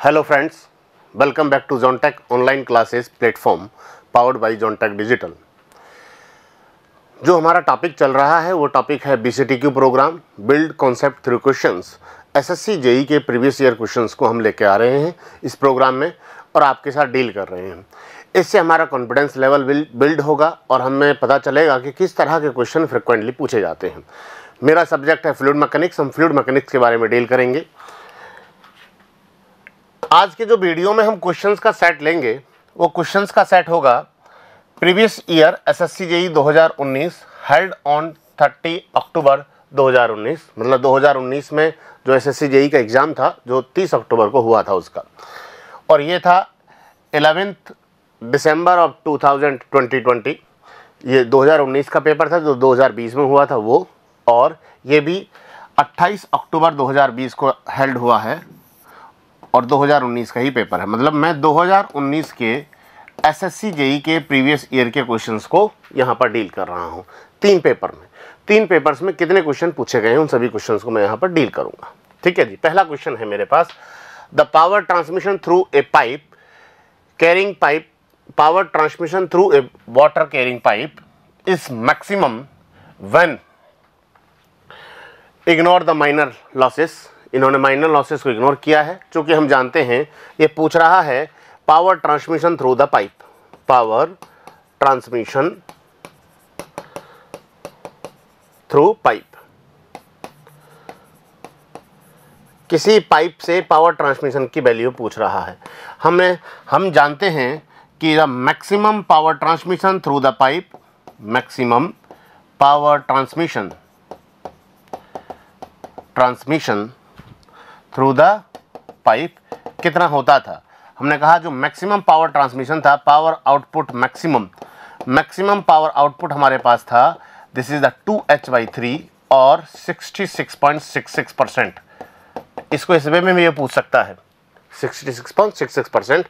Hello friends, welcome back to Zontech online classes platform powered by Zontech digital. जो हमारा topic चल रहा है वो टॉपिक है BCTQ program build concept through questions. SSC JEE के प्रीवियस ईयर क्वेश्चंस को हम लेके आ रहे हैं इस प्रोग्राम में और आपके साथ डील कर रहे हैं। इससे हमारा कॉन्फिडेंस लेवल बिल्ड होगा और हमें पता चलेगा कि किस तरह के क्वेश्चन फ्रिक्वेंटली पूछे जाते हैं। मेरा सब्जेक्ट है फ्लूइड मैकेनिक्स। हम फ्लूइड मैकेनिक्स के बारे में डील करेंगे। आज के जो वीडियो में हम क्वेश्चंस का सेट लेंगे वो क्वेश्चंस का सेट होगा previous year SSC JEE 2019 held on 30 अक्टूबर 2019, मतलब 2019 में जो SSC JEE का एग्ज़ाम था जो 30 अक्टूबर को हुआ था उसका, और ये था 11 दिसंबर ऑफ 2020। ये 2019 का पेपर था जो 2020 में हुआ था वो, और ये भी 28 अक्टूबर 2020 को हेल्ड हुआ है और 2019 का ही पेपर है। मतलब मैं 2019 के SSC JEE के प्रीवियस ईयर के क्वेश्चंस को यहाँ पर डील कर रहा हूँ। 3 पेपर में, 3 पेपर्स में कितने क्वेश्चन पूछे गए हैं उन सभी क्वेश्चंस को मैं यहाँ पर डील करूँगा। ठीक है जी। पहला क्वेश्चन है मेरे पास, the power transmission through a pipe carrying pipe power transmission through a water carrying pipe is maximum when ignore the minor losses. इन्होंने माइनर लॉसेस को इग्नोर किया है, क्योंकि हम जानते हैं ये पूछ रहा है power transmission through the pipe. Power transmission through pipe, किसी पाइप से पावर ट्रांसमिशन की वैल्यू पूछ रहा है। हम जानते हैं कि the maximum power transmission through the pipe, maximum power transmission through the pipe कितना होता था। हमने कहा जो मैक्सिमम पावर ट्रांसमिशन था, power output maximum power output हमारे पास था, दिस इज द 2H/3 और 66.66%। इसको इस वे में भी ये पूछ सकता है 66.66%।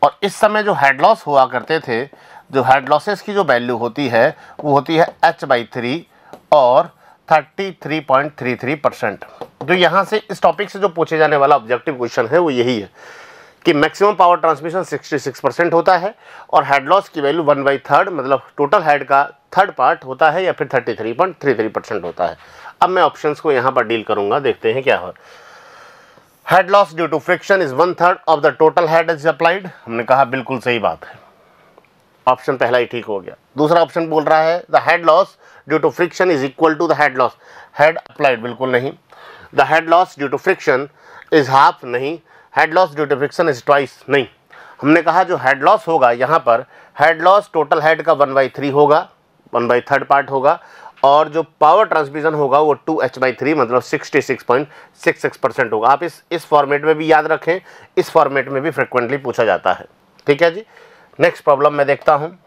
और इस समय जो हेड लॉस हुआ करते थे, जो हेड लॉसेस की जो वैल्यू होती है वो होती है H/3 और 33.33%। जो यहाँ से इस टॉपिक से जो पूछे जाने वाला ऑब्जेक्टिव क्वेश्चन है वो यही है कि मैक्सिमम पावर ट्रांसमिशन 66% होता है और हेड लॉस की वैल्यू 1/3, मतलब टोटल हेड का थर्ड पार्ट होता है या फिर 33.33% होता है। अब मैं ऑप्शंस को यहाँ पर डील करूँगा, देखते हैं क्या हो। Head loss due to friction is 1/3 of the total head is applied. हमने कहा बिल्कुल सही बात है, ऑप्शन पहला ही ठीक हो गया। दूसरा ऑप्शन बोल रहा है the head loss due to friction is equal to the head loss, head applied, बिल्कुल नहीं। The head loss due to friction is half, नहीं। Head loss due to friction is twice, नहीं। हमने कहा जो हेड लॉस होगा यहाँ पर, हेड लॉस टोटल हेड का 1/3 होगा, 1/3 पार्ट होगा, और जो पावर ट्रांसमिशन होगा वो 2H/3 मतलब 66.66% होगा। आप इस फॉर्मेट में भी याद रखें, इस फॉर्मेट में भी फ्रिक्वेंटली पूछा जाता है। ठीक है जी। नेक्स्ट प्रॉब्लम मैं देखता हूँ।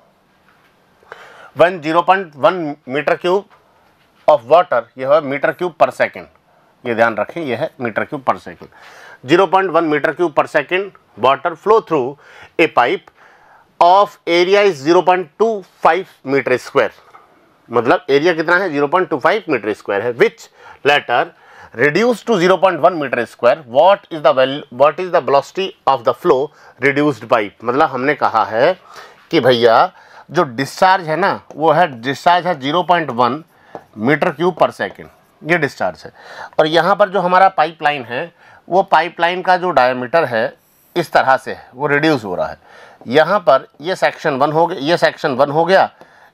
0.1 मीटर क्यूब ऑफ वाटर, यह है मीटर क्यूब पर सेकेंड, ये ध्यान रखें, यह है meter cube per second. 0.1 meter cube per second water flow through a pipe of area is 0.25 meter square, मतलब एरिया कितना है 0.25 मीटर स्क्वायर है, which later reduced to 0.1 meter square, what is the velocity of the flow reduced by। मतलब हमने कहा है कि भैया जो डिस्चार्ज है ना वो है, डिस्चार्ज है 0.1 मीटर क्यूब पर सेकेंड, ये डिस्चार्ज है। और यहाँ पर जो हमारा पाइपलाइन है वो पाइपलाइन का जो डायमीटर है इस तरह से है, वो रिड्यूस हो रहा है। यहाँ पर ये सेक्शन 1 हो गया, ये सेक्शन 1 हो गया,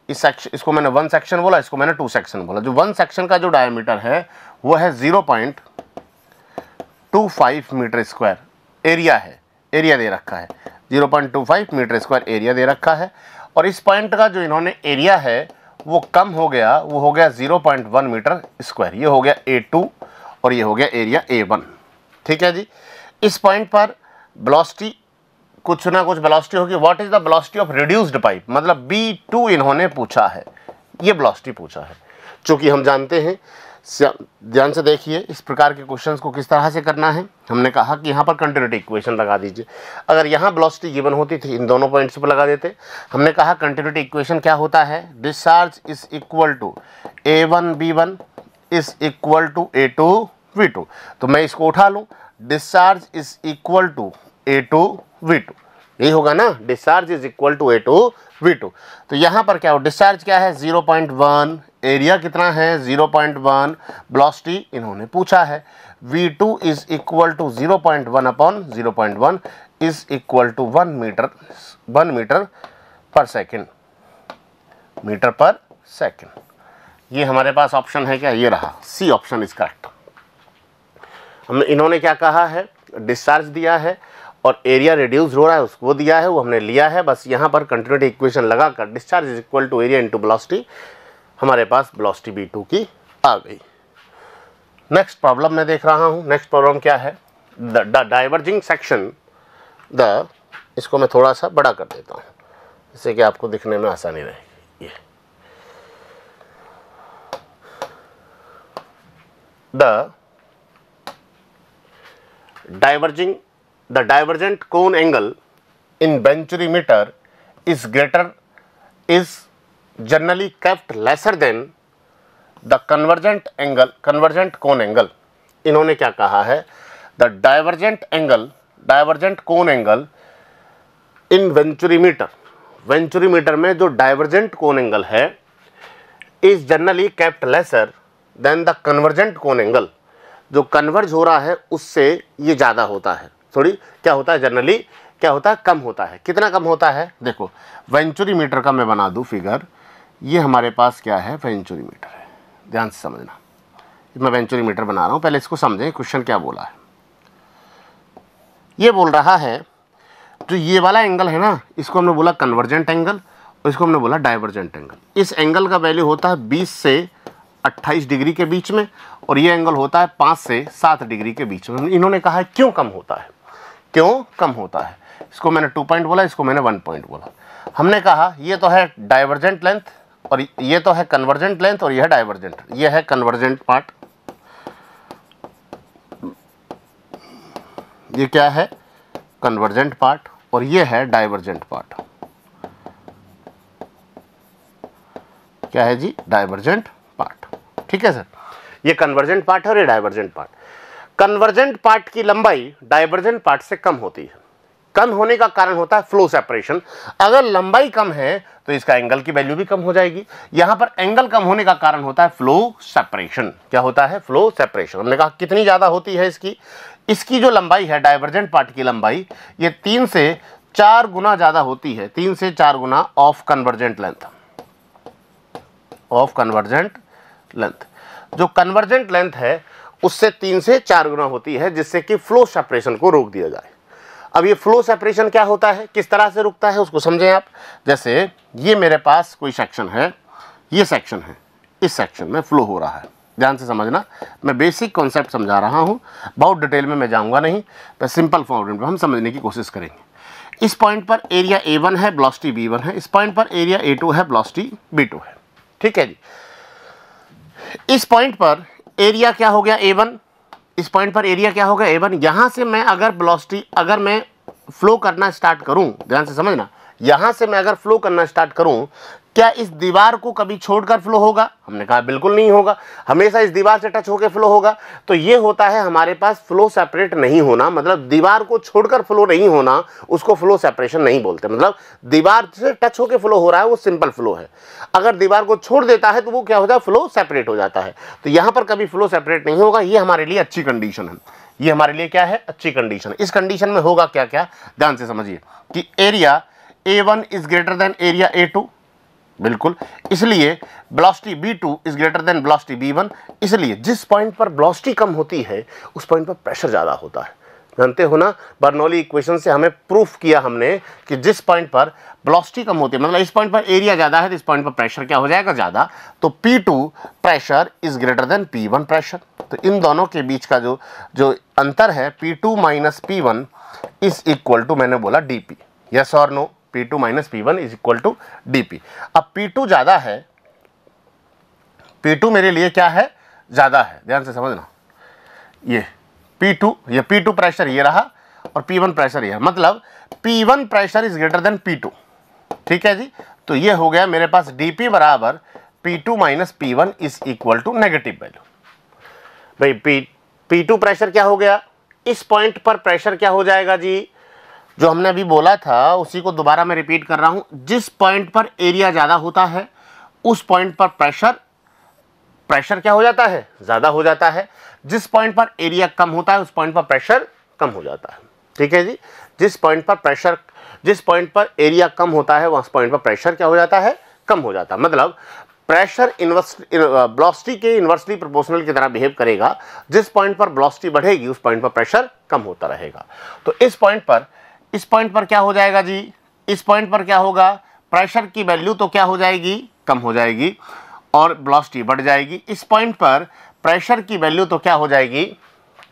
इसको मैंने 1 सेक्शन बोला, इसको मैंने 2 सेक्शन बोला। जो 1 सेक्शन का जो डायमीटर है वो है 0.25 मीटर स्क्वायर एरिया है, एरिया दे रखा है 0.25 मीटर स्क्वायर एरिया दे रखा है। और इस पॉइंट का जो इन्होंने एरिया है वो कम हो गया, वो हो गया 0.1 मीटर स्क्वायर, ये हो गया A2 और ये हो गया एरिया A1। ठीक है जी। इस पॉइंट पर वेलोसिटी कुछ ना कुछ वेलोसिटी होगी। What is the velocity of reduced pipe, मतलब B2 इन्होंने पूछा है, ये वेलोसिटी पूछा है। चूँकि हम जानते हैं, ध्यान से देखिए इस प्रकार के क्वेश्चंस को किस तरह से करना है। हमने कहा कि यहाँ पर कंटिन्यूटी इक्वेशन लगा दीजिए। अगर यहाँ वेलोसिटी गिवन होती थी इन दोनों पॉइंट्स पर लगा देते। हमने कहा कंटिन्यूटी इक्वेशन क्या होता है, discharge is equal to A1B1 is equal to A2V2। तो मैं इसको उठा लूँ, discharge is equal to A2 V2, यही होगा ना, discharge is equal to A2 V2। तो यहाँ पर क्या हो, डिस्चार्ज क्या है 0.1, एरिया कितना है 0.1, वेलोसिटी इन्होंने पूछा है, V2 is equal to 0.1 upon 0.1 is equal to 1 metre पर सेकेंड, मीटर पर सेकेंड। ये हमारे पास ऑप्शन है क्या, ये रहा, सी ऑप्शन इज करेक्ट। हमने, इन्होंने क्या कहा है, डिस्चार्ज दिया है और एरिया रिड्यूस हो रहा है उसको दिया है, वो हमने लिया है। बस यहाँ पर कंटिन्यूटी इक्वेशन लगाकर discharge is equal to area into velocity, हमारे पास वेलोसिटी V2 की आ गई। नेक्स्ट प्रॉब्लम मैं देख रहा हूँ। नेक्स्ट प्रॉब्लम क्या है, द डाइवर्जिंग सेक्शन, इसको मैं थोड़ा सा बड़ा कर देता हूँ जिससे कि आपको दिखने में आसानी रहेगी। ये the divergent cone angle in venturimeter is generally kept lesser than the convergent cone angle। इन्होंने क्या कहा है, the divergent cone angle in venturimeter में जो डाइवर्जेंट कोन एंगल है is generally kept lesser than the convergent cone angle, जो converge हो रहा है उससे ये ज़्यादा होता है, थोड़ी क्या होता है, जनरली क्या होता है, कम होता है। कितना कम होता है, देखो वेंचुरीमीटर का मैं बना दूँ फिगर, ये हमारे पास क्या है, वेंचुरीमीटर है, ध्यान से समझना। मैं वेंचुरीमीटर बना रहा हूँ, पहले इसको समझें क्वेश्चन क्या बोला है। ये बोल रहा है जो ये वाला एंगल है ना, इसको हमने बोला कन्वर्जेंट एंगल और इसको हमने बोला डाइवर्जेंट एंगल। इस एंगल का वैल्यू होता है 20 से 28 डिग्री के बीच में और ये एंगल होता है 5 से 7 डिग्री के बीच में। इन्होंने कहा है क्यों कम होता है, क्यों कम होता है। इसको मैंने 2 पॉइंट बोला, इसको मैंने 1 पॉइंट बोला। हमने कहा ये तो है डाइवर्जेंट लेंथ और ये तो है कन्वर्जेंट लेंथ और ये है डाइवर्जेंट, ये है कन्वर्जेंट पार्ट, ये क्या है कन्वर्जेंट पार्ट और ये है डाइवर्जेंट पार्ट। क्या है जी, डाइवर्जेंट पार्ट। ठीक है सर, ये कन्वर्जेंट पार्ट है और ये डाइवर्जेंट पार्ट। कन्वर्जेंट पार्ट की लंबाई डाइवर्जेंट पार्ट से कम होती है। कम होने का कारण होता है फ्लो सेपरेशन। अगर लंबाई कम है तो इसका एंगल की वैल्यू भी कम हो जाएगी। यहां पर एंगल कम होने का कारण होता है फ्लो सेपरेशन। क्या होता है, फ्लो सेपरेशन। हमने कहा कितनी ज्यादा होती है इसकी जो लंबाई है डाइवर्जेंट पार्ट की लंबाई, ये 3 से 4 गुना ज्यादा होती है, 3 से 4 गुना of convergent length, of convergent length. जो कन्वर्जेंट लेंथ है उससे 3 से 4 गुना होती है, जिससे कि फ्लो सेपरेशन को रोक दिया जाए। अब ये फ्लो सेपरेशन क्या होता है, किस तरह से रुकता है उसको समझें आप। जैसे ये मेरे पास कोई सेक्शन है, ये सेक्शन है, इस सेक्शन में फ्लो हो रहा है, ध्यान से समझना। मैं बेसिक कॉन्सेप्ट समझा रहा हूँ, बहुत डिटेल में मैं जाऊँगा नहीं, मैं सिंपल फॉर्मेट में हम समझने की कोशिश करेंगे। इस पॉइंट पर एरिया A1 है, वेलोसिटी V1 है। इस पॉइंट पर एरिया A2 है, वेलोसिटी V2 है। ठीक है जी। इस पॉइंट पर एरिया क्या हो गया A1, इस पॉइंट पर एरिया क्या हो गया A1। यहां से मैं अगर वेलोसिटी, अगर मैं फ्लो करना स्टार्ट करूं, ध्यान से समझना, यहां से मैं अगर फ्लो करना स्टार्ट करूं, क्या इस दीवार को कभी छोड़कर फ्लो होगा? हमने कहा बिल्कुल नहीं होगा, हमेशा इस दीवार से टच होकर फ्लो होगा। तो ये होता है हमारे पास फ्लो सेपरेट नहीं होना, मतलब दीवार को छोड़कर फ्लो नहीं होना, उसको फ्लो सेपरेशन नहीं बोलते। मतलब दीवार से टच होकर फ्लो हो रहा है वो सिंपल फ्लो है। अगर दीवार को छोड़ देता है तो वो क्या होता है, फ्लो सेपरेट हो जाता है। तो यहां पर कभी फ्लो सेपरेट नहीं होगा। ये हमारे लिए अच्छी कंडीशन है, ये हमारे लिए क्या है, अच्छी कंडीशन। इस कंडीशन में होगा क्या क्या, ध्यान से समझिए कि area A1 is greater than area A2, बिल्कुल। इसलिए velocity V2 is greater than velocity V1। इसलिए जिस पॉइंट पर वेलोसिटी कम होती है उस पॉइंट पर प्रेशर ज्यादा होता है। जानते हो ना, बर्नौली इक्वेशन से हमें प्रूफ किया हमने कि जिस पॉइंट पर वेलोसिटी कम होती है, मतलब इस पॉइंट पर एरिया ज्यादा है तो इस पॉइंट पर प्रेशर क्या हो जाएगा, ज्यादा। तो P2 pressure is greater than P1 pressure. तो इन दोनों के बीच का जो अंतर है P2 minus P1 is equal to, मैंने बोला dP। यस और no, P2 minus P1 is equal to dP। अब P2 ज्यादा है, P2 मेरे लिए क्या है, ज्यादा है, ध्यान से समझना। ये P2 प्रेशर ये रहा और P1 प्रेशर ये है, मतलब P1 pressure is greater than P2। ठीक है जी। तो ये हो गया मेरे पास dP बराबर P2 minus P1 is equal to negative value. भाई P2 प्रेशर क्या हो गया, इस पॉइंट पर प्रेशर क्या हो जाएगा जी, जो हमने अभी बोला था उसी को दोबारा मैं रिपीट कर रहा हूं। जिस पॉइंट पर एरिया ज़्यादा होता है उस पॉइंट पर प्रेशर क्या हो जाता है, ज़्यादा हो जाता है। जिस पॉइंट पर एरिया कम होता है उस पॉइंट पर प्रेशर कम हो जाता है। ठीक है जी, जिस पॉइंट पर एरिया कम होता है उस पॉइंट पर प्रेशर क्या हो जाता है, कम हो जाता है। मतलब प्रेशर वेलोसिटी के इन्वर्सली प्रोपोर्शनल की तरह बिहेव करेगा। जिस पॉइंट पर वेलोसिटी बढ़ेगी उस पॉइंट पर प्रेशर कम होता रहेगा। तो इस पॉइंट पर क्या हो जाएगा जी, इस पॉइंट पर क्या होगा, प्रेशर की वैल्यू तो क्या हो जाएगी, कम हो जाएगी और वेलोसिटी बढ़ जाएगी। इस पॉइंट पर प्रेशर की वैल्यू तो क्या हो जाएगी,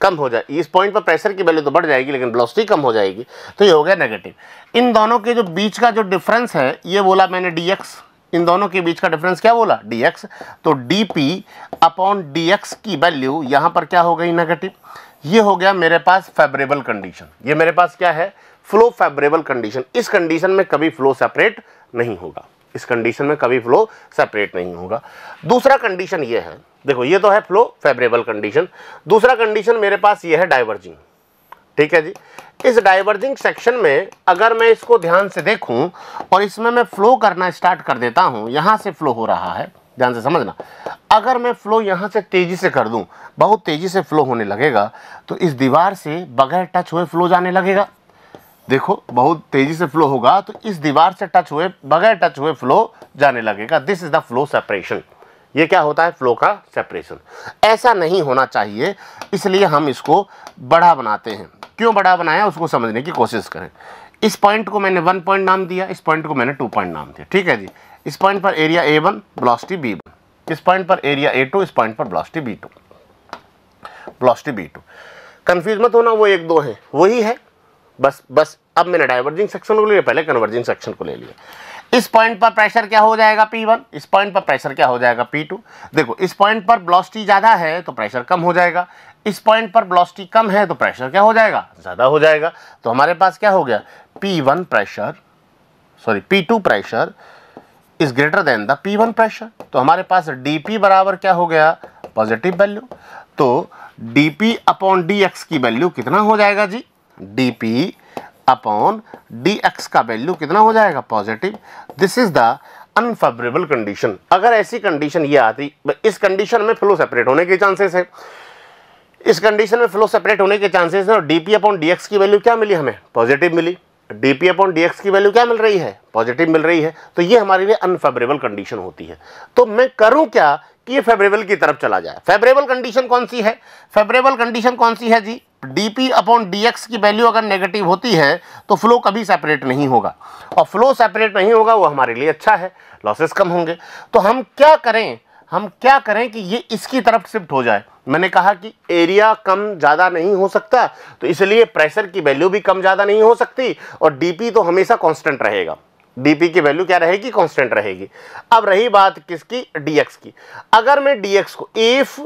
कम हो जाएगी। इस पॉइंट पर प्रेशर की वैल्यू तो बढ़ जाएगी लेकिन वेलोसिटी कम हो जाएगी। तो ये हो गया नेगेटिव। इन दोनों के जो बीच का जो डिफरेंस है ये बोला मैंने dx, इन दोनों के बीच का डिफरेंस क्या बोला, dx। तो dp अपॉन dx की वैल्यू यहाँ पर क्या हो गई, नेगेटिव। ये हो गया मेरे पास फेवरेबल कंडीशन। ये मेरे पास क्या है, फ्लो फेवरेबल कंडीशन। इस कंडीशन में कभी फ्लो सेपरेट नहीं होगा, इस कंडीशन में कभी फ्लो सेपरेट नहीं होगा। दूसरा कंडीशन ये है, देखो ये तो है फ्लो फेवरेबल कंडीशन। दूसरा कंडीशन मेरे पास ये है डाइवर्जिंग। ठीक है जी, इस डाइवर्जिंग सेक्शन में अगर मैं इसको ध्यान से देखूं और इसमें मैं फ्लो करना स्टार्ट कर देता हूं, यहां से फ्लो हो रहा है, ध्यान से समझना। अगर मैं फ्लो यहां से तेजी से कर दूं, बहुत तेजी से फ्लो होने लगेगा, तो इस दीवार से बगैर टच हुए फ्लो जाने लगेगा। देखो बहुत तेजी से फ्लो होगा तो इस दीवार से बगैर टच हुए फ्लो जाने लगेगा। This is the flow separation. ये क्या होता है, फ्लो का सेपरेशन। ऐसा नहीं होना चाहिए, इसलिए हम इसको बड़ा बनाते हैं। क्यों बड़ा बनाया उसको समझने की कोशिश करें। इस पॉइंट को मैंने 1 पॉइंट नाम दिया, इस पॉइंट को मैंने 2 पॉइंट नाम दिया। ठीक है जी, इस पॉइंट पर एरिया A1, वेलोसिटी B1, इस पॉइंट पर एरिया A2, इस पॉइंट पर वेलोसिटी B2। कंफ्यूज मत होना, वो 1 2 है, वही है। बस अब मैंने डाइवर्जिंग सेक्शन को लिया, पहले कन्वर्जिंग सेक्शन को ले लिया। इस पॉइंट पर प्रेशर क्या हो जाएगा, P1, इस पॉइंट पर प्रेशर क्या हो जाएगा, P2। देखो इस पॉइंट पर वेलोसिटी ज्यादा है तो प्रेशर कम हो जाएगा, इस पॉइंट पर वेलोसिटी कम है तो प्रेशर क्या हो जाएगा, ज्यादा हो जाएगा। तो हमारे पास क्या हो गया, P2 pressure is greater than the P1 pressure. तो हमारे पास dP बराबर क्या हो गया, पॉजिटिव वैल्यू। तो dP अपॉन dx की वैल्यू कितना हो जाएगा जी, dP अपॉन dx का वैल्यू कितना हो जाएगा, positive. This is the unfavourable condition. अगर ऐसी कंडीशन ये आती, इस कंडीशन में फ्लो सेपरेट होने के चांसेस है, इस कंडीशन में फ्लो सेपरेट होने के चांसेस है। और dP अपॉन dx की वैल्यू क्या मिली हमें, पॉजिटिव मिली। dP अपॉन dx की वैल्यू क्या मिल रही है, पॉजिटिव मिल रही है। तो ये हमारे लिए अनफेवरेबल कंडीशन होती है। तो मैं करूं क्या कि ये फेवरेबल की तरफ चला जाए। फेवरेबल कंडीशन कौन सी है, फेवरेबल कंडीशन कौन सी है जी, dP अपॉन dx की वैल्यू अगर नेगेटिव होती है तो फ्लो कभी सेपरेट नहीं होगा, और फ्लो सेपरेट नहीं होगा वो हमारे लिए अच्छा है, लॉसेस कम होंगे। तो हम क्या करें कि ये इसकी तरफ शिफ्ट हो जाए। मैंने कहा कि एरिया कम ज़्यादा नहीं हो सकता, तो इसलिए प्रेशर की वैल्यू भी कम ज़्यादा नहीं हो सकती, और dP तो हमेशा कांस्टेंट रहेगा। dP की वैल्यू क्या रहेगी, कांस्टेंट रहेगी। अब रही बात किसकी, dx की। अगर मैं dx को, if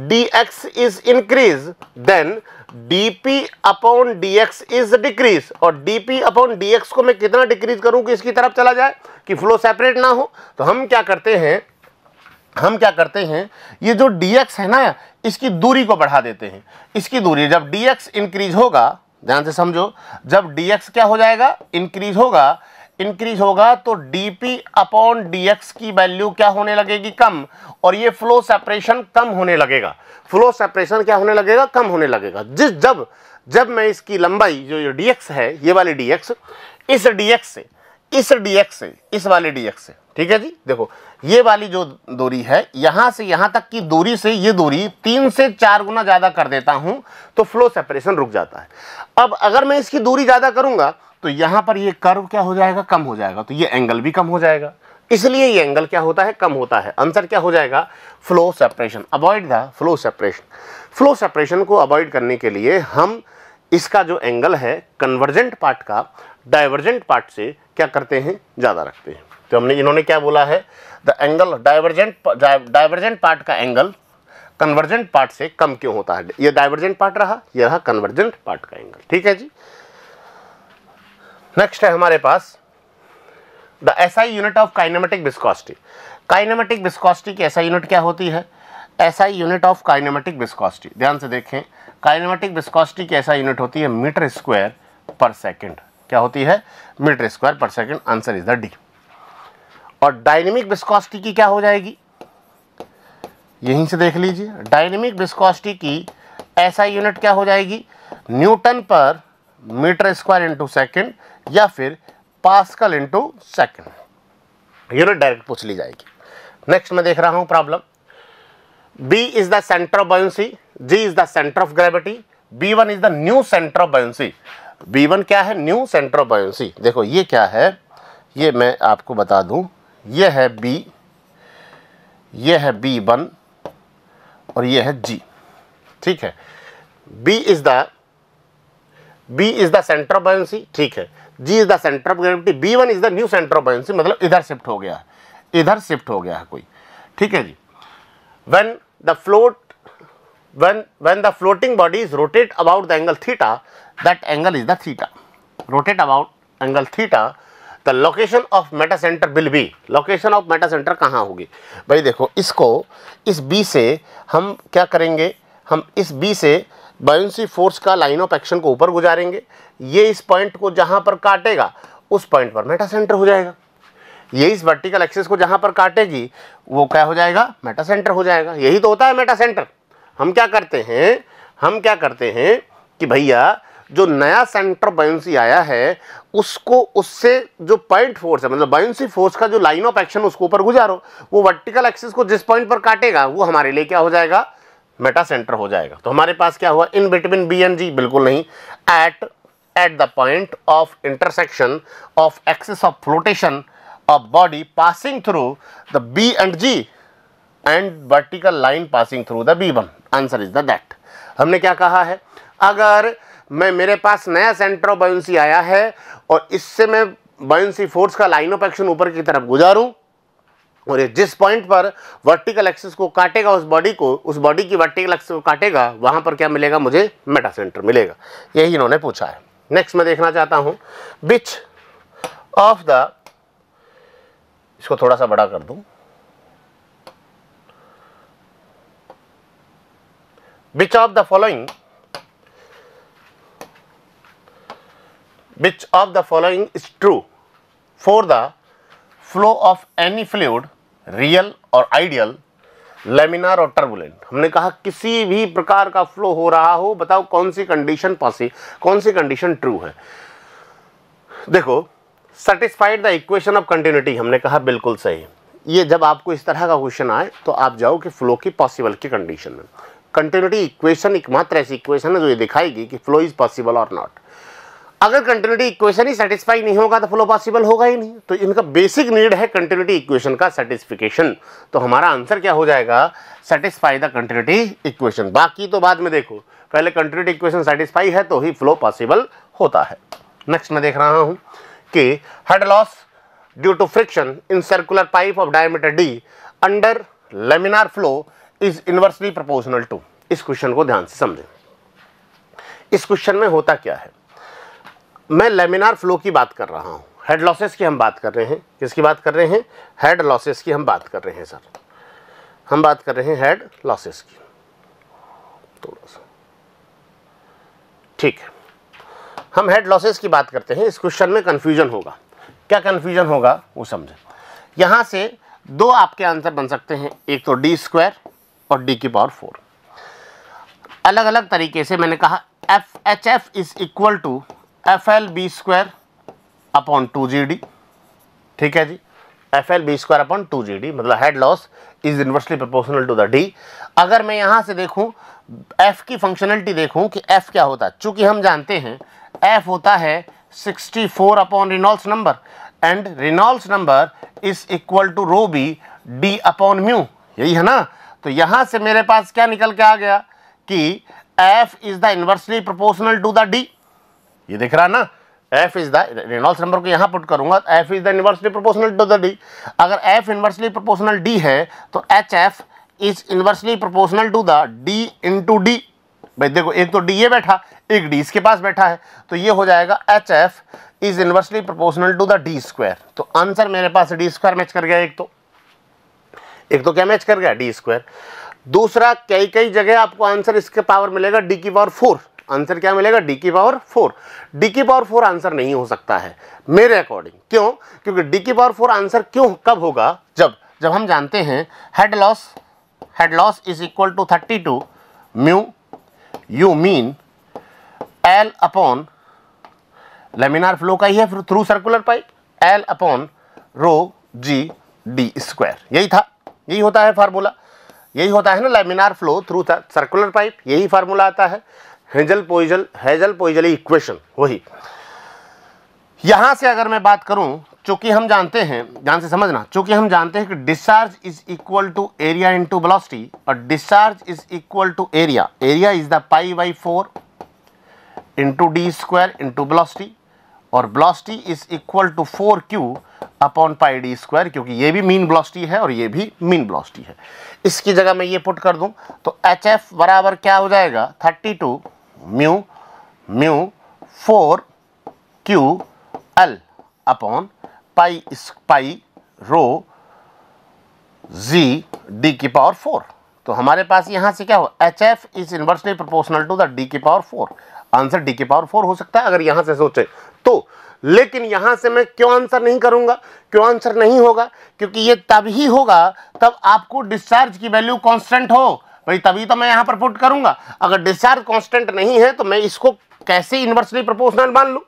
dx is increase then dP upon dx is decrease, और dP अपॉन dx को मैं कितना डिक्रीज करूं कि इसकी तरफ चला जाए, कि फ्लो सेपरेट ना हो। तो हम क्या करते हैं, ये जो dx है ना, इसकी दूरी को बढ़ा देते हैं। इसकी दूरी, जब dx इंक्रीज होगा, ध्यान से समझो, जब dx क्या हो जाएगा, इंक्रीज होगा तो dP अपॉन dx की वैल्यू क्या होने लगेगी, कम, और ये फ्लो सेपरेशन कम होने लगेगा। फ्लो सेपरेशन क्या होने लगेगा, कम होने लगेगा। जब मैं इसकी लंबाई जो dx है, ये वाली dx, इस वाले dx से, ठीक है जी। देखो ये वाली जो दूरी है, यहां से यहां तक की दूरी से ये दूरी 3 से 4 गुना ज्यादा कर देता हूं तो फ्लो सेपरेशन रुक जाता है। अब अगर मैं इसकी दूरी ज्यादा करूंगा तो यहां पर ये कर्व क्या हो जाएगा, कम हो जाएगा, तो ये एंगल भी कम हो जाएगा। इसलिए ये एंगल क्या होता है, कम होता है। आंसर क्या हो जाएगा, flow separation. Avoid the flow separation. Flow separation को अवॉइड करने के लिए हम इसका जो एंगल है कन्वर्जेंट पार्ट का डाइवर्जेंट पार्ट से क्या करते हैं, ज्यादा रखते हैं। तो इन्होंने क्या बोला है, द एंगल डाइवर्जेंट पार्ट का एंगल कन्वर्जेंट पार्ट से कम क्यों होता है। ये डाइवर्जेंट पार्ट रहा, ये रहा कन्वर्जेंट पार्ट का एंगल। ठीक है जी। नेक्स्ट है हमारे पास the SI unit of kinematic viscosity. Kinematic viscosity की एसआई यूनिट क्या होती है, SI unit of kinematic viscosity. ध्यान से देखें, काइनेमेटिक विस्कोसिटी की एसआई यूनिट होती है मीटर स्क्वायर पर सेकंड। क्या होती है, meter square per second. Answer is the D. और डायनेमिक विस्कोसिटी की क्या हो जाएगी, यहीं से देख लीजिए, डायनेमिक विस्कोसिटी की एसआई यूनिट क्या हो जाएगी, Newton per metre square into second या फिर pascal into second. Unit direct पूछ ली जाएगी। नेक्स्ट मैं देख रहा हूं problem, B is the center of buoyancy, G is the center of gravity, B1 is the new center of buoyancy। B1 क्या है, न्यू सेंटर ऑफ बायोन्सी। देखो ये क्या है, ये मैं आपको बता दूं, ये है B, ये है B1 और ये है G, ठीक है। B is the center of buoyancy, ठीक है। G is the center of gravity, B1 is the new center of buoyancy, मतलब इधर शिफ्ट हो गया है, इधर शिफ्ट हो गया है कोई, ठीक है जी। When the floating body is rotate about the angle theta, that angle is the theta. Rotate about angle theta, the location of meta center will be, location of meta center कहाँ होगी भाई। देखो इसको, इस B से हम क्या करेंगे, हम इस B से बायोन्सी फोर्स का लाइन ऑफ एक्शन को ऊपर गुजारेंगे, ये इस पॉइंट को जहां पर काटेगा उस पॉइंट पर मेटा सेंटर हो जाएगा। ये इस वर्टिकल एक्सिस को जहां पर काटेगी वो क्या हो जाएगा, मेटा सेंटर हो जाएगा। यही तो होता है मेटा सेंटर। हम क्या करते हैं कि भैया जो नया सेंटर बायोन्सी आया है उसको, उससे जो पॉइंट फोर्स है, मतलब बायोन्सी फोर्स का जो लाइन ऑफ एक्शन उसको ऊपर गुजारो, वो वर्टिकल एक्सिस को जिस पॉइंट पर काटेगा वो हमारे लिए क्या हो जाएगा, मेटा सेंटर हो जाएगा। तो हमारे पास क्या हुआ, इन बिटवीन बी एंड जी, बिल्कुल नहीं, at the point of intersection of axis of flotation of body passing through the B and G and vertical line passing through the B1। Answer is the that. हमने क्या कहा है, अगर मेरे पास नया centre of buoyancy आया है और इससे मैं बायोन्सी फोर्स का लाइन ऑफ एक्शन ऊपर की तरफ गुजारूं और ये जिस पॉइंट पर वर्टिकल एक्सिस को काटेगा उस बॉडी की वर्टिकल एक्सिस को काटेगा, वहां पर क्या मिलेगा, मुझे मेटा सेंटर मिलेगा। यही इन्होंने पूछा है। नेक्स्ट मैं देखना चाहता हूं, विच ऑफ द, इसको थोड़ा सा बड़ा कर दूं, which of the following is true for the flow of any fluid, real और ideal, laminar और turbulent। हमने कहा किसी भी प्रकार का फ्लो हो रहा हो, बताओ कौन सी कंडीशन ट्रू है। देखो, satisfied the equation of continuity, हमने कहा बिल्कुल सही। ये जब आपको इस तरह का क्वेश्चन आए तो आप जाओ कि फ्लो की पॉसिबल की कंडीशन में। कंटिन्यूटी इक्वेशन एकमात्र ऐसी इक्वेशन है जो ये दिखाएगी कि फ्लो इज पॉसिबल और नॉट। अगर कंटिन्यूटी इक्वेशन ही सेटिस्फाई नहीं होगा तो फ्लो पॉसिबल होगा ही नहीं। तो इनका बेसिक नीड है कंटिन्यूटी इक्वेशन का सेटिस्फिकेशन। तो हमारा आंसर क्या हो जाएगा, सेटिस्फाई द कंटिन्यूटी इक्वेशन। बाकी तो बाद में देखो, पहले कंटिन्यूटी इक्वेशन सेटिस्फाई है तो ही फ्लो पॉसिबल होता है। नेक्स्ट मैं देख रहा हूं कि head loss due to friction in circular pipe of diameter d under laminar flow is inversely proportional to. इस क्वेश्चन को ध्यान से समझें। इस क्वेश्चन में होता क्या है, मैं लेमिनार फ्लो की बात कर रहा हूं, हेड लॉसेस की हम बात कर रहे हैं। किसकी बात कर रहे हैं, हेड लॉसेस की हम बात कर रहे हैं सर, हम बात कर रहे हैं हेड लॉसेस की। थोड़ा सा ठीक है, हम हेड लॉसेस की बात करते हैं। इस क्वेश्चन में कंफ्यूजन होगा। क्या कंफ्यूजन होगा वो समझें। यहां से दो आपके आंसर बन सकते हैं, एक तो डी स्क्वायर और डी की पावर 4। अलग अलग तरीके से मैंने कहा H F is equal to F L B square upon 2GD। ठीक है जी, F L B square upon 2GD, मतलब head loss is inversely proportional to the D. अगर मैं यहां से देखूं, एफ की फंक्शनलिटी देखूं कि एफ क्या होता है, चूंकि हम जानते हैं एफ होता है 64 upon Reynolds number and Reynolds number is equal to rho b d upon mu, यही है ना। तो यहां से मेरे पास क्या निकल के आ गया कि f is the inversely proportional to the d. ये दिख रहा ना, f is the, Reynolds number को यहां पुट करूंगा, f is the inversely proportional to the D. अगर एफ इनवर्सली प्रोपोर्शनल डी है तो h F is inversely proportional to the d into d. भाई देखो, एक तो डी ये बैठा, एक डी इसके पास बैठा है, तो ये हो जाएगा h F is inversely proportional to the d square. तो आंसर मेरे पास डी स्क्वायर मैच कर गया। एक तो क्या मैच कर गया, डी स्क्वायर। दूसरा, कई जगह आपको आंसर इसके पावर मिलेगा डी की पावर 4, आंसर क्या मिलेगा, डी की पावर 4। डी की पावर 4 आंसर नहीं हो सकता है मेरे अकॉर्डिंग। क्यों? क्योंकि डी की पावर 4 आंसर क्यों कब होगा, जब हम जानते हैं head loss is equal to 32 mu u mean l upon laminar flow का ही है through circular pipe, l upon rho g d square. यही होता है फार्मूला, यही होता है ना laminar flow through circular pipe, यही फार्मूला आता है हेजल पोइजली इक्वेशन वही। यहां से अगर मैं बात करूं, चूंकि हम जानते हैं, ध्यान से समझना, चूंकि हम जानते हैं कि discharge is equal to area into velocity, और discharge is equal to area is the π/4 into D square into velocity, और velocity is equal to 4q upon pi D square, क्योंकि ये भी मीन वेलोसिटी है और ये भी मीन वेलोसिटी है। इसकी जगह मैं ये पुट कर दूं तो HF बराबर क्या हो जाएगा, 32 mu 4QL upon pi rho g d की पावर 4। तो हमारे पास यहां से क्या हो, HF is inversely proportional to the d की पावर 4। आंसर डी की पावर 4 हो सकता है अगर यहां से सोचे तो। लेकिन यहां से मैं क्यों आंसर नहीं करूंगा, क्यों आंसर नहीं होगा, क्योंकि ये तब ही होगा तब आपको डिस्चार्ज की वैल्यू कांस्टेंट हो भाई, तभी तो मैं यहां पर पुट करूंगा। अगर डिस्चार्ज कांस्टेंट नहीं है तो मैं इसको कैसे इनवर्सली प्रोपोर्शनल मान लूं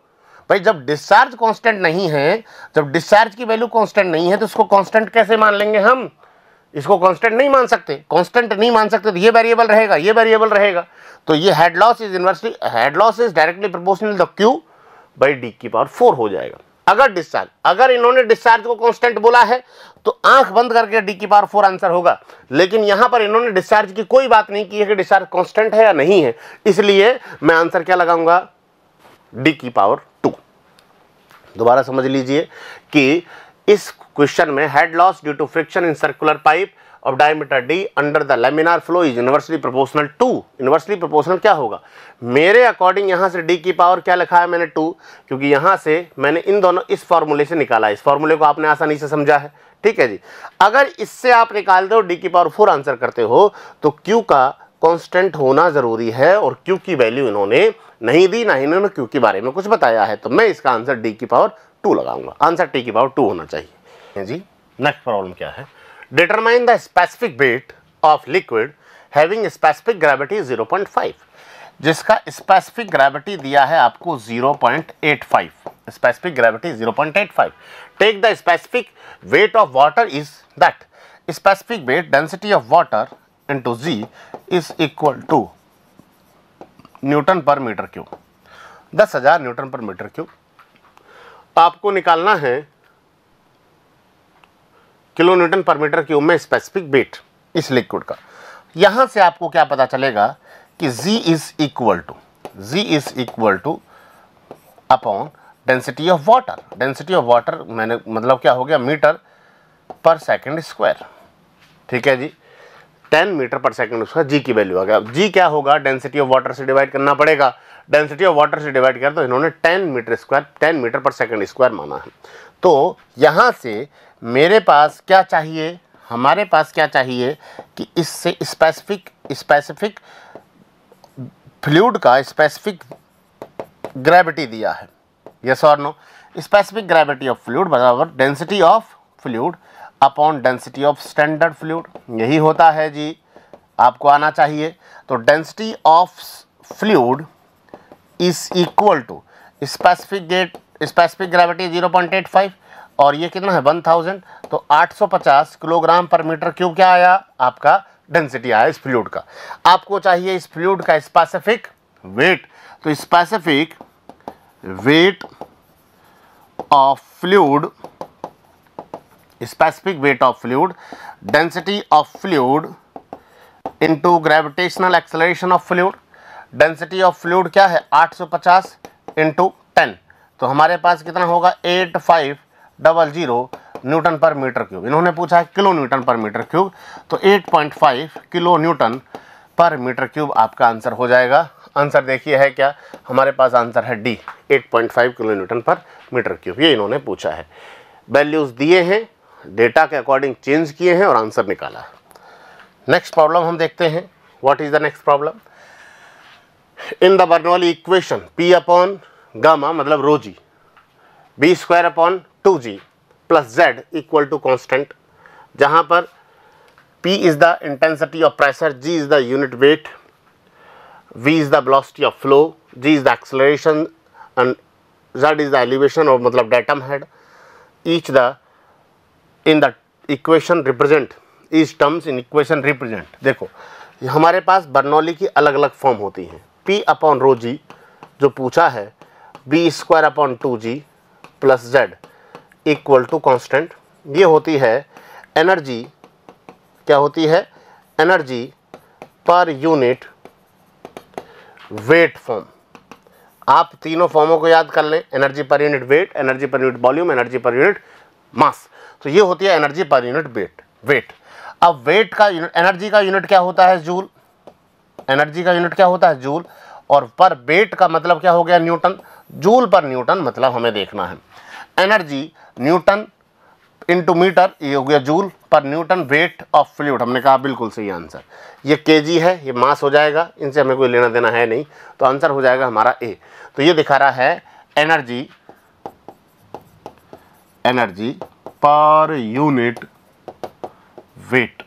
भाई। जब डिस्चार्ज कांस्टेंट नहीं है, जब डिस्चार्ज की वैल्यू कांस्टेंट नहीं है तो इसको कांस्टेंट कैसे मान लेंगे हम, इसको कांस्टेंट नहीं मान सकते। कांस्टेंट नहीं मान सकते तो ये वेरिएबल रहेगा, ये वेरिएबल रहेगा। तो ये head loss is directly proportional to Q by d की पावर 4 हो जाएगा। अगर इन्होंने डिस्चार्ज को कांस्टेंट बोला है तो आंख बंद करके डी की पावर 4 आंसर होगा। लेकिन यहां पर इन्होंने डिस्चार्ज की कोई बात नहीं की है कि डिस्चार्ज कांस्टेंट है या नहीं है, इसलिए मैं आंसर क्या लगाऊंगा, डी की पावर 2। दोबारा समझ लीजिए कि इस क्वेश्चन में head loss due to friction in circular pipe of diameter d under the laminar flow is inversely proportional to. Inversely proportional क्या होगा, मेरे अकॉर्डिंग यहां से d की पावर क्या लिखा है मैंने 2, क्योंकि यहां से मैंने इन दोनों इस फॉर्मूले से निकाला है। इस फॉर्मूले को आपने आसानी से समझा है, ठीक है जी। अगर इससे आप निकालते हो d की पावर 4 आंसर करते हो तो q का कांस्टेंट होना जरूरी है, और q की वैल्यू इन्होंने नहीं दी, ना इन्होंने q के बारे में कुछ बताया है, तो मैं इसका आंसर d की पावर 2 लगाऊंगा। आंसर t की पावर 2 होना चाहिए जी। नेक्स्ट प्रॉब्लम क्या है, determine the specific weight of liquid having specific gravity 0.5, जिसका स्पेसिफिक ग्रेविटी दिया है आपको 0.85, specific gravity 0.85। Take the specific weight of water is that specific weight density of water into g is equal to newton per metre cube, 10,000 newton per metre cube. आपको निकालना है kilo newton per metre cube में specific weight इस liquid का। यहां से आपको क्या पता चलेगा कि G is equal two upon density of water. Density of water मैंने मतलब क्या हो गया, मीटर पर सेकंड स्क्वायर, ठीक है जी। 10 मीटर पर सेकंड स्क्वायर जी की वैल्यू आ गया। जी क्या होगा, डेंसिटी ऑफ वाटर से डिवाइड करना पड़ेगा। डेंसिटी ऑफ वाटर से डिवाइड किया तो इन्होंने 10 मीटर पर सेकंड स्क्वायर माना है। तो यहां से मेरे पास क्या चाहिए, हमारे पास क्या चाहिए कि इससे स्पेसिफिक फ्लूइड का स्पेसिफिक ग्रेविटी दिया है, यस और no. Specific gravity of fluid बराबर density of fluid upon density of standard fluid, यही होता है जी, आपको आना चाहिए। तो density of fluid is equal to specific gravity 0.85 और ये कितना है 1000, तो 850 किलोग्राम पर मीटर क्यूब क्या आया आपका डेंसिटी आया इस फ्लूइड का। आपको चाहिए इस फ्लूइड का स्पेसिफिक वेट, तो specific weight of fluid density of fluid into gravitational acceleration of fluid. Density of fluid क्या है 850 इंटू 10, तो हमारे पास कितना होगा 8500 न्यूटन पर मीटर क्यूब। इन्होंने पूछा है kilo newton per metre cube, तो 8.5 kilo newton per metre cube आपका आंसर हो जाएगा। आंसर देखिए है क्या, हमारे पास आंसर है D, 8.5 kilo newton per metre cube, ये इन्होंने पूछा है। वैल्यूज़ दिए हैं, डेटा के अकॉर्डिंग चेंज किए हैं और आंसर निकाला है। नेक्स्ट प्रॉब्लम हम देखते हैं। What is the next problem. In the Bernoulli equation P upon gamma मतलब रो जी, B square upon 2g plus z equal to constant, जहाँ पर P is the intensity of pressure, G is the unit weight, V is the velocity of flow, G is the acceleration and Z is the elevation और मतलब datum head. Each the in the equation represent each terms in equation represent. देखो हमारे पास Bernoulli की अलग अलग form होती हैं। P upon rho जी जो पूछा है, b square upon 2g plus z equal to constant, ये होती है एनर्जी, क्या होती है, energy per unit weight form. आप तीनों फॉर्मों को याद कर लें, energy per unit weight, energy per unit volume, energy per unit mass. तो ये होती है एनर्जी पर यूनिट वेट। अब वेट का यूनिट, एनर्जी का यूनिट क्या होता है, जूल, एनर्जी का यूनिट क्या होता है, जूल, और पर वेट का मतलब क्या हो गया, न्यूटन। जूल पर न्यूटन मतलब हमें देखना है, एनर्जी न्यूटन इंटू मीटर, ये हो गया जूल पर न्यूटन वेट ऑफ फ्लूइड। हमने कहा बिल्कुल सही आंसर। ये केजी है, ये मास हो जाएगा, इनसे हमें कोई लेना देना है नहीं, तो आंसर हो जाएगा हमारा ए। तो ये दिखा रहा है एनर्जी पर यूनिट वेट,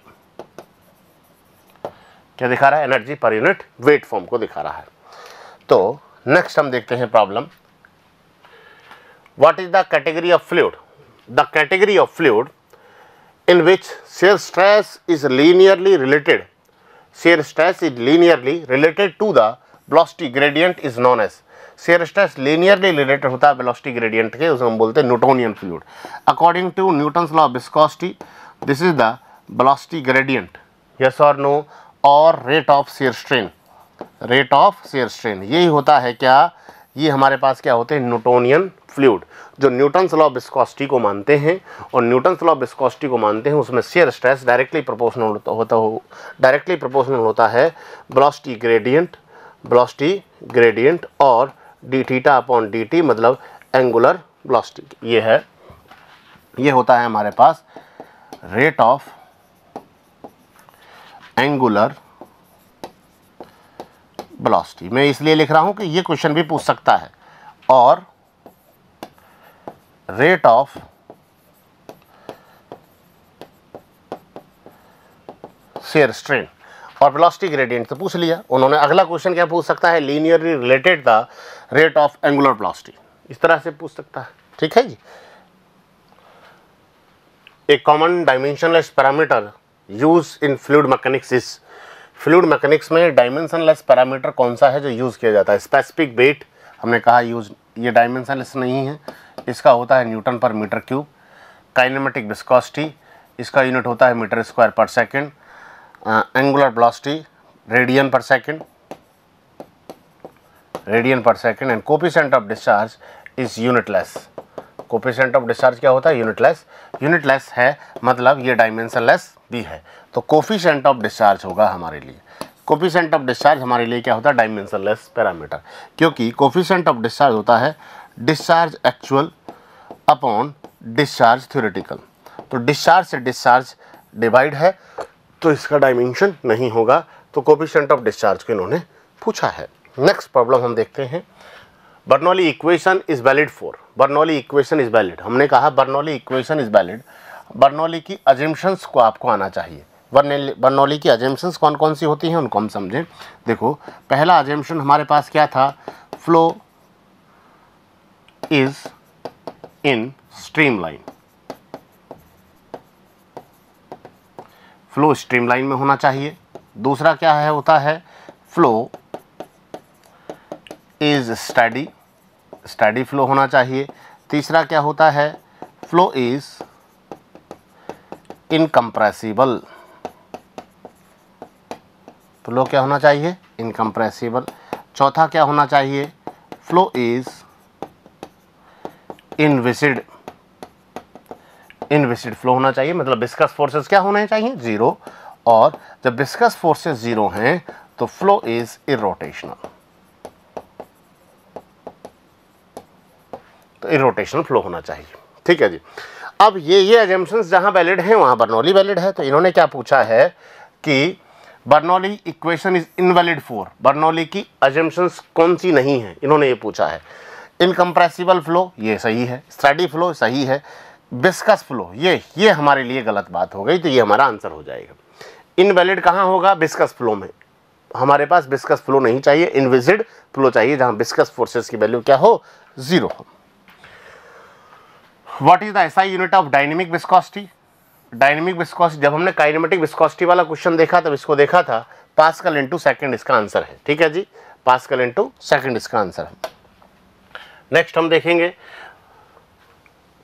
क्या दिखा रहा है, energy per unit weight form को दिखा रहा है। तो नेक्स्ट हम देखते हैं problem. What is the category of fluid? The category of fluid in which shear stress is linearly related to the velocity gradient is known as। shear stress linearly related होता है velocity gradient के, उसे हम बोलते हैं Newtonian fluid. according to Newton's law of viscosity this is the velocity gradient, yes or no, और rate of shear strain, यही होता है क्या, ये हमारे पास क्या होते हैं, न्यूटोनियन फ्लूइड, जो न्यूटन्स लॉ ऑफ विस्कोसिटी को मानते हैं। और न्यूटन्स लॉ ऑफ विस्कोसिटी को मानते हैं, उसमें शेयर स्ट्रेस डायरेक्टली प्रोपोर्शनल होता है वेलोसिटी ग्रेडियंट और D theta upon D T मतलब एंगुलर वेलोसिटी। ये होता है हमारे पास रेट ऑफ एंगुलर वेलोसिटी। मैं इसलिए लिख रहा हूं कि ये क्वेश्चन भी पूछ सकता है। और रेट ऑफ शेयर स्ट्रेन और वेलोसिटी ग्रेडियंट तो पूछ लिया उन्होंने। अगला क्वेश्चन क्या पूछ सकता है, linearly related the rate of angular velocity, इस तरह से पूछ सकता है। ठीक है जी। A common dimensionless parameter use in fluid mechanics is, fluid mechanics में डायमेंशनलेस पैरामीटर कौन सा है जो यूज किया जाता है? स्पेसिफिक वेट, हमने कहा यूज, ये डायमेंशनलेस नहीं है, इसका होता है Newton per metre cube. Kinematic viscosity, इसका यूनिट होता है meter square per second. Angular velocity radian पर second, and coefficient of discharge is unitless. Coefficient of discharge क्या होता है, यूनिटलेस है, मतलब ये डायमेंशनलेस भी है। तो कोफिशिएंट ऑफ डिस्चार्ज होगा हमारे लिए, कोफिशिएंट ऑफ डिस्चार्ज हमारे लिए क्या होता है, डायमेंशनलेस पैरामीटर, क्योंकि कोफिशिएंट ऑफ डिस्चार्ज होता है discharge actual upon discharge theoretical. तो डिस्चार्ज से डिस्चार्ज डिवाइड है, तो इसका डायमेंशन नहीं होगा। तो कोफिशिएंट ऑफ डिस्चार्ज को इन्होंने पूछा है। नेक्स्ट प्रॉब्लम हम देखते हैं। Bernoulli equation is valid for, Bernoulli equation is valid, हमने कहा Bernoulli equation is valid. Bernoulli की अजम्पशंस को आपको आना चाहिए। बर्नौली की अजम्पशंस कौन कौन सी होती हैं उनको हम समझें। देखो पहला अजम्पशन हमारे पास क्या था, flow is in streamline, flow streamline में होना चाहिए। दूसरा क्या है, होता है फ्लो इज स्टडी फ्लो होना चाहिए। तीसरा क्या होता है, फ्लो इज इनकम्प्रेसिबल, फ्लो क्या होना चाहिए, इनकम्प्रेसिबल। चौथा क्या होना चाहिए, फ्लो इज इनविसिड फ्लो होना चाहिए, मतलब विस्कस फोर्सेस क्या होने चाहिए, जीरो। और जब विस्कस फोर्सेस जीरो हैं तो फ्लो इज इरोटेशनल, तो इरोटेशनल फ्लो होना चाहिए। ठीक है जी। अब ये अजम्पशंस जहां वैलिड हैं वहां बर्नौली वैलिड है। तो इन्होंने क्या पूछा है कि Bernoulli equation is invalid for, Bernoulli की अजम्पशंस कौन सी नहीं है, इन्होंने ये पूछा है। इनकम्प्रेसिबल फ्लो ये सही है, स्टेडी फ्लो सही है, विस्कस फ्लो ये हमारे लिए गलत बात हो गई, तो ये हमारा आंसर हो जाएगा। इनवैलिड कहाँ होगा, विस्कस फ्लो में, हमारे पास विस्कस फ्लो नहीं चाहिए, इनविजिड फ्लो चाहिए जहाँ विस्कस फोर्सेस की वैल्यू क्या हो, 0 हो। What is the SI unit of dynamic viscosity, dynamic viscosity, जब हमने काइनेमेटिक विस्कोसिटी वाला क्वेश्चन देखा तब इसको देखा था, पास्कल इनटू सेकंड इसका आंसर है, ठीक है जी, पास्कल इनटू सेकंड इसका आंसर है। नेक्स्ट हम देखेंगे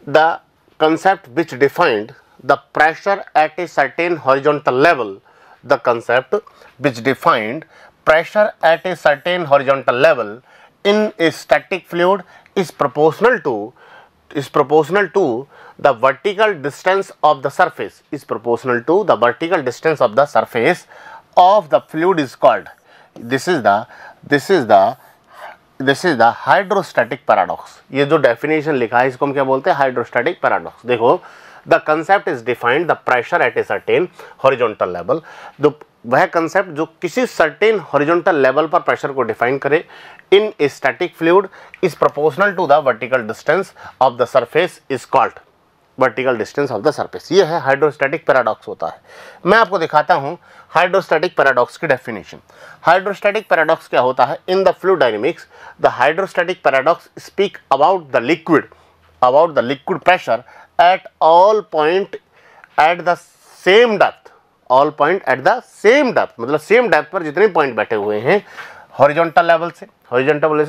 the concept which defined the pressure at a certain horizontal level, the concept which defined pressure at a certain horizontal level in a static fluid is proportional to the vertical distance of the surface, is proportional to the vertical distance of the surface of the fluid is called, this is the hydrostatic paradox. ये जो definition लिखा है इसको हम क्या बोलते हैं, hydrostatic paradox. देखो, the concept is defined the pressure at a certain horizontal level, वह कंसेप्ट जो किसी सर्टेन हॉरिजॉन्टल लेवल पर प्रेशर को डिफाइन करे in a static fluid is proportional to the vertical distance of the surface is called, vertical distance of the surface, ये है hydrostatic paradox होता है। मैं आपको दिखाता हूं हाइड्रोस्टैटिक पैराडॉक्स की डेफिनेशन। हाइड्रोस्टैटिक पैराडॉक्स क्या होता है, in the fluid dynamics the hydrostatic paradox speak about the liquid pressure at all point at the same depth, all point at the same depth, मतलब सेम डेप्थ पर जितने point बैठे हुए हैं horizontal level से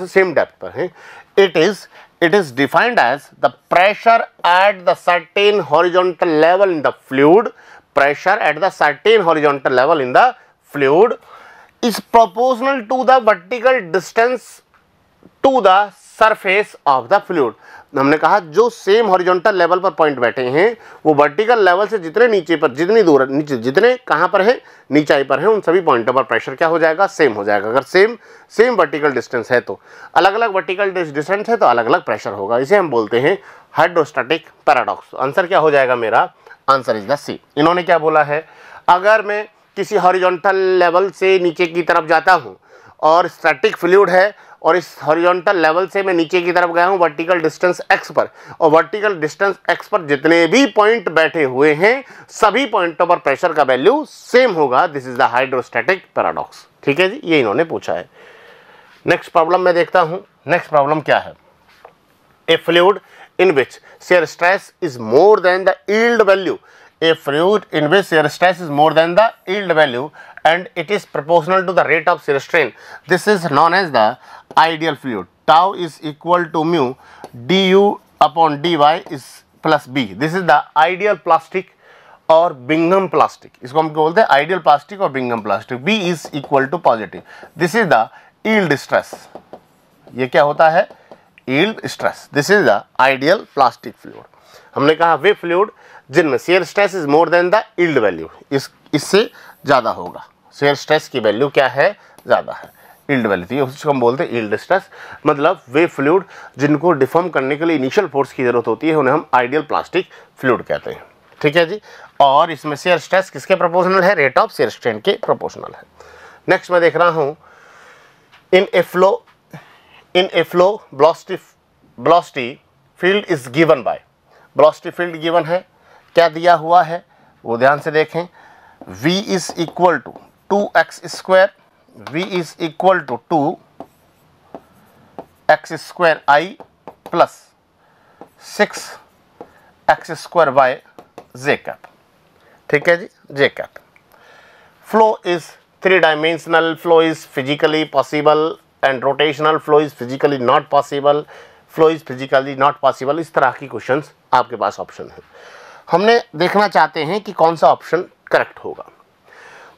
सेम डेप्थ पर हैं, it is defined as the pressure at the certain horizontal level in the fluid, pressure at the certain horizontal level in the fluid is proportional to the vertical distance to the surface of the fluid। हमने कहा जो same horizontal level पर point बैठे हैं वो vertical level से जितने नीचे पर, जितनी दूर नीचे, जितने कहाँ पर है, नीचाई पर है, उन सभी पॉइंटों पर प्रेशर क्या हो जाएगा, सेम हो जाएगा। अगर सेम वर्टिकल डिस्टेंस है तो, अलग अलग वर्टिकल डिस्टेंस है तो अलग अलग प्रेशर होगा, इसे हम बोलते हैं हाइड्रोस्टैटिक पैराडॉक्स। आंसर क्या हो जाएगा मेरा, आंसर इज द सी। इन्होंने क्या बोला है, अगर मैं किसी हॉरिजॉन्टल लेवल से नीचे की तरफ जाता हूँ और स्टैटिक फ्लूइड है और इस हॉरिजॉन्टल लेवल से मैं नीचे की तरफ गया हूं वर्टिकल डिस्टेंस x पर, और वर्टिकल डिस्टेंस x पर जितने भी पॉइंट बैठे हुए हैं सभी पॉइंटों पर प्रेशर का वैल्यू सेम होगा, this is the hydrostatic paradox. ठीक है जी, ये इन्होंने पूछा है। नेक्स्ट प्रॉब्लम मैं देखता हूं, नेक्स्ट प्रॉब्लम क्या है, ए fluid in which shear stress is more than the yield value, a fluid in which shear stress is more than the yield value and it is proportional to the rate of shear strain, this is known as the ideal fluid। Tau is equal to mu du upon dy is plus b, this is the ideal plastic और Bingham plastic, इसको हम क्या बोलते हैं, ideal plastic और Bingham plastic. b is equal to positive, this is the yield stress, ये क्या होता है, yield stress, this is the ideal plastic fluid। हमने कहा वे फ्लूइड जिनमें shear stress is more than the yield value, इससे ज़्यादा होगा, shear stress की वैल्यू क्या है, ज़्यादा है, yield वैल्यू, उसको हम बोलते हैं yield stress। मतलब वे फ्लूइड जिनको डिफॉर्म करने के लिए इनिशियल फोर्स की जरूरत होती है उन्हें हम आइडियल प्लास्टिक फ्लूइड कहते हैं। ठीक है जी, और इसमें shear stress किसके प्रोपोर्शनल है, रेट ऑफ shear strain के प्रोपोर्शनल है। नेक्स्ट मैं देख रहा हूँ, in a flow velocity field is given by, velocity field given है, क्या दिया हुआ है वो ध्यान से देखें, v is equal to 2x square, v is equal to 2x square i plus 6x square y j cap. ठीक है जी, j cap. Flow is 3 dimensional, flow is physically possible and rotational flow is physically not possible, flow is physically not possible, इस तरह की questions आपके पास option है। हमने देखना चाहते हैं कि कौन सा ऑप्शन करेक्ट होगा।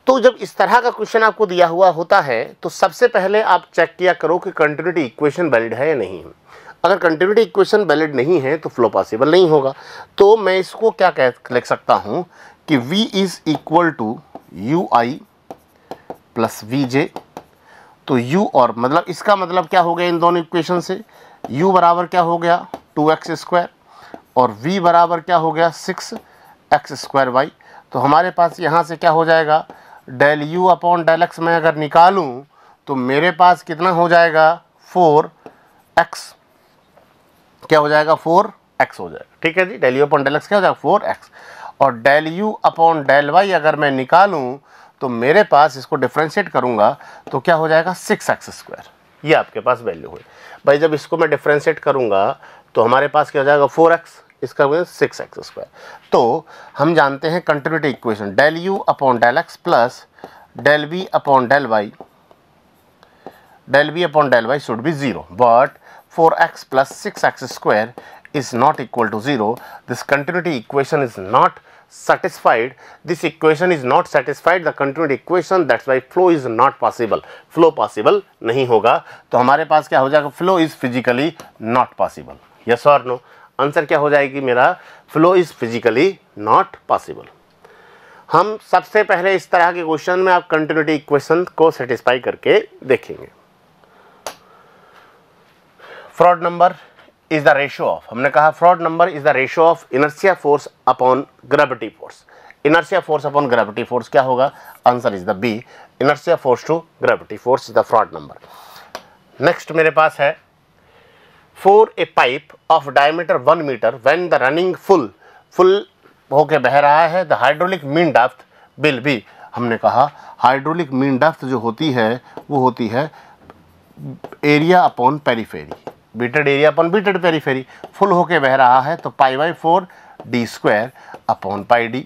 तो जब इस तरह का क्वेश्चन आपको दिया हुआ होता है तो सबसे पहले आप चेक किया करो कि कंटिन्यूटी इक्वेशन वैलिड है या नहीं है। अगर कंटिन्यूटी इक्वेशन वैलिड नहीं है तो फ्लो पॉसिबल नहीं होगा। तो मैं इसको क्या लिख सकता हूँ कि v is equal to U I plus V J. तो u और मतलब इसका मतलब क्या हो गया इन दोनों इक्वेशन से, u बराबर क्या हो गया 2x स्क्वायर और v बराबर क्या हो गया 6x स्क्वायर y। तो हमारे पास यहाँ से क्या हो जाएगा, del u upon del x मैं अगर निकालूं तो मेरे पास कितना हो जाएगा 4x, क्या हो जाएगा 4x हो जाएगा। ठीक है जी, del u upon del x क्या हो जाएगा 4x, और del u upon del y अगर मैं निकालूं तो मेरे पास इसको डिफ्रेंशिएट करूंगा तो क्या हो जाएगा 6x²। ये आपके पास वैल्यू हुई भाई। जब इसको मैं डिफ्रेंशिएट करूंगा तो हमारे पास क्या हो जाएगा 4x, इसका वजह 6x²। तो हम जानते हैं continuity equation del u upon del x plus del b upon del y, del v upon del y should be 0, but 4x plus 6x square is not equal to 0. This continuity equation is not satisfied. This equation is not satisfied the continuity equation, that's why flow is not possible. Flow possible नहीं होगा, तो हमारे पास क्या हो जाएगा flow is physically not possible. Yes or no? Answer क्या हो जाएगी मेरा flow is physically not possible. हम सबसे पहले इस तरह के क्वेश्चन में आप कंटिन्यूटी इक्वेशन को सेटिस्फाई करके देखेंगे। Froude number is the ratio of, हमने कहा Froude number is the ratio of inertia force upon gravity force. Inertia force upon gravity force क्या होगा, answer is the b, inertia force to gravity force is the Froude number. Next मेरे पास है for a pipe of diameter 1 metre when the running full होके बह रहा है the hydraulic mean depth will be. हमने कहा हाइड्रोलिक मीन डेप्थ जो होती है वो होती है area upon periphery, wetted area upon wetted periphery. Full होके बह रहा है तो π/4 d² अपॉन πd,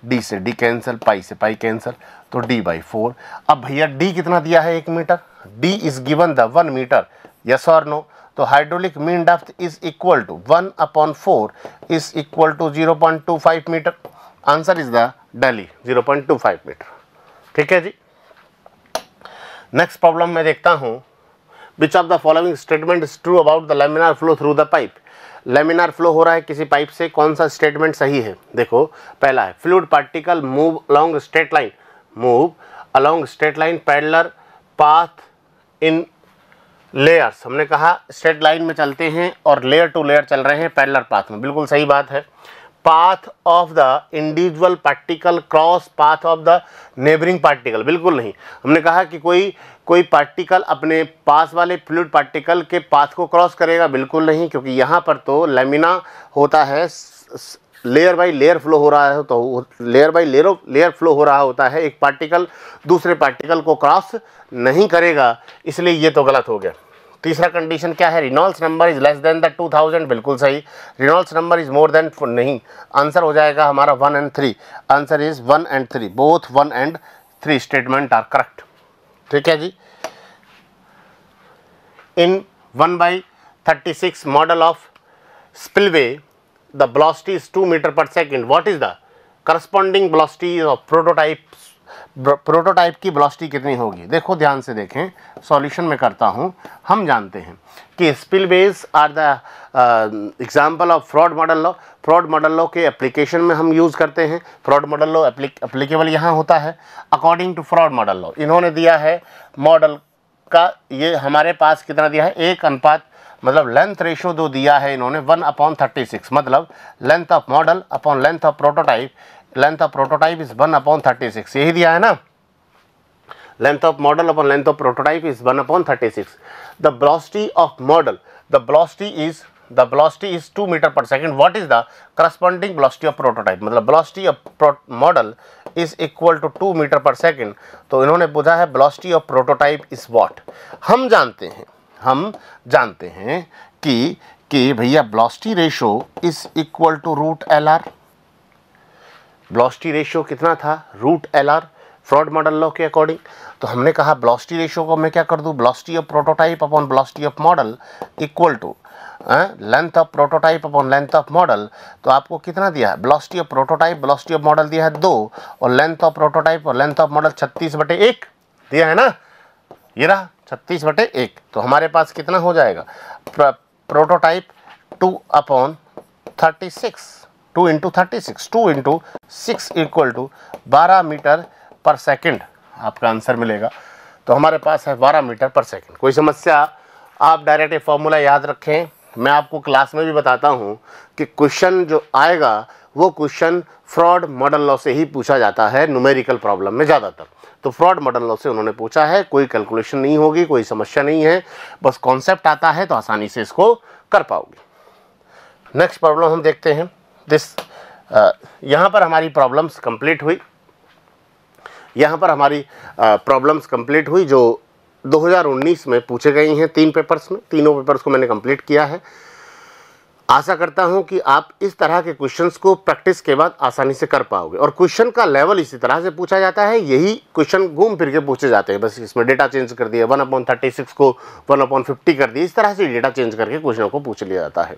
d से d कैंसिल, पाई से पाई कैंसिल, तो d/4। अब भैया d कितना दिया है 1 metre, d is given the 1 metre, yes और नो। तो hydraulic mean depth is equal to 1/4 is equal to 0.25 metre. Answer is the daily 0.25 metre. ठीक है जी। नेक्स्ट प्रॉब्लम मैं देखता हूं, Which of the following statement is true about the laminar flow through the pipe? Laminar flow हो रहा है किसी pipe से, कौन सा स्टेटमेंट सही है? देखो पहला है fluid particle move along straight line, move along straight line parallel path इन लेयर्स। हमने कहा स्ट्रेट लाइन में चलते हैं और लेयर टू लेयर चल रहे हैं पैरेलल पाथ में, बिल्कुल सही बात है। Path of the individual particle cross path of the neighbouring particle, बिल्कुल नहीं। हमने कहा कि कोई पार्टिकल अपने पास वाले फ्लूइड पार्टिकल के पाथ को क्रॉस करेगा, बिल्कुल नहीं, क्योंकि यहाँ पर तो लैमिना होता है, लेयर बाय लेयर फ्लो हो रहा है, तो लेयर बाय लेयर फ्लो हो रहा होता है, एक पार्टिकल दूसरे पार्टिकल को क्रॉस नहीं करेगा, इसलिए ये तो गलत हो गया। तीसरा कंडीशन क्या है, Reynolds number is less than the 2000, बिल्कुल सही। Reynolds number is more than, नहीं, आंसर हो जाएगा हमारा 1 and 3। Answer is 1 and 3, both 1 and 3 statement are correct. ठीक है जी। In 1/36 model of spillway the velocity is 2 metre पर second, what is the corresponding velocity of prototype? Prototype की वेलोसिटी कितनी होगी? देखो ध्यान से देखें, सॉल्यूशन में करता हूं। हम जानते हैं कि spillways are the example of Froude model law. Froude model law के एप्लीकेशन में हम यूज़ करते हैं। फ्रॉड मॉडल लॉ एप्लीकेबल यहाँ होता है according to Froude model law. इन्होंने दिया है मॉडल का, ये हमारे पास कितना दिया है 1 अनुपात, मतलब लेंथ रेशो जो दिया है इन्होंने 1/36, मतलब length of model upon length of prototype, length of prototype is 1/36, यही दिया है ना। Length of model upon length of prototype is 1/36। The velocity of model, the velocity is 2 metre पर second, what is the corresponding velocity of prototype? मतलब velocity of model is equal to 2 metre पर second, तो इन्होंने पूछा है velocity of prototype is what. हम जानते हैं कि भैया velocity ratio is equal to √LR। Velocity ratio कितना था, √LR, फ्रॉड मॉडल लॉ के अकॉर्डिंग। तो हमने कहा वेलोसिटी रेशियो को मैं क्या कर दूं, velocity of prototype upon velocity of model equal to length of prototype upon length of model. तो आपको कितना दिया है, velocity of prototype velocity of model दिया है 2, और लेंथ ऑफ प्रोटोटाइप और लेंथ ऑफ मॉडल 36/1 दिया है ना, ये रहा 36/1। तो हमारे पास कितना हो जाएगा, प्रोटोटाइप 2/36, 2 × 36, 2 × 6 इक्वल टू 12 मीटर पर सेकेंड आपका आंसर मिलेगा। तो हमारे पास है 12 मीटर पर सेकेंड। कोई समस्या, आप डायरेक्ट फॉर्मूला याद रखें, मैं आपको क्लास में भी बताता हूँ कि क्वेश्चन जो आएगा वो क्वेश्चन फ्रॉड मॉडल लॉ से ही पूछा जाता है न्यूमेरिकल प्रॉब्लम में ज़्यादातर। तो फ्रॉड मॉडल लॉ से उन्होंने पूछा है, कोई कैलकुलेशन नहीं होगी, कोई समस्या नहीं है, बस कॉन्सेप्ट आता है तो आसानी से इसको कर पाओगे। नेक्स्ट प्रॉब्लम हम देखते हैं। यहाँ पर हमारी प्रॉब्लम्स कंप्लीट हुई। यहाँ पर हमारी प्रॉब्लम्स कंप्लीट हुई जो 2019 में पूछे गई हैं 3 पेपर्स में। तीनों पेपर्स को मैंने कंप्लीट किया है। आशा करता हूं कि आप इस तरह के क्वेश्चंस को प्रैक्टिस के बाद आसानी से कर पाओगे। और क्वेश्चन का लेवल इसी तरह से पूछा जाता है, यही क्वेश्चन घूम फिर के पूछे जाते हैं, बस इसमें डेटा चेंज कर दिया, 1/36 को 1/50 कर दिया, इस तरह से डेटा चेंज करके क्वेश्चनों को पूछ लिया जाता है।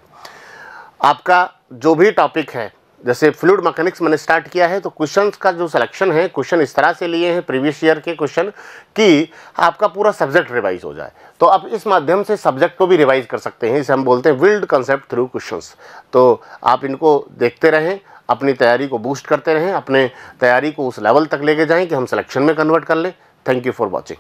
आपका जो भी टॉपिक है, जैसे फ्लूइड मैकेनिक्स मैंने स्टार्ट किया है, तो क्वेश्चंस का जो सिलेक्शन है, क्वेश्चन इस तरह से लिए हैं प्रीवियस ईयर के क्वेश्चन कि आपका पूरा सब्जेक्ट रिवाइज हो जाए। तो आप इस माध्यम से सब्जेक्ट को भी रिवाइज कर सकते हैं। इसे हम बोलते हैं बिल्ड कंसेप्ट थ्रू क्वेश्चंस। तो आप इनको देखते रहें, अपनी तैयारी को बूस्ट करते रहें, अपने तैयारी को उस लेवल तक लेके जाएं कि हम सिलेक्शन में कन्वर्ट कर लें। Thank you for watching.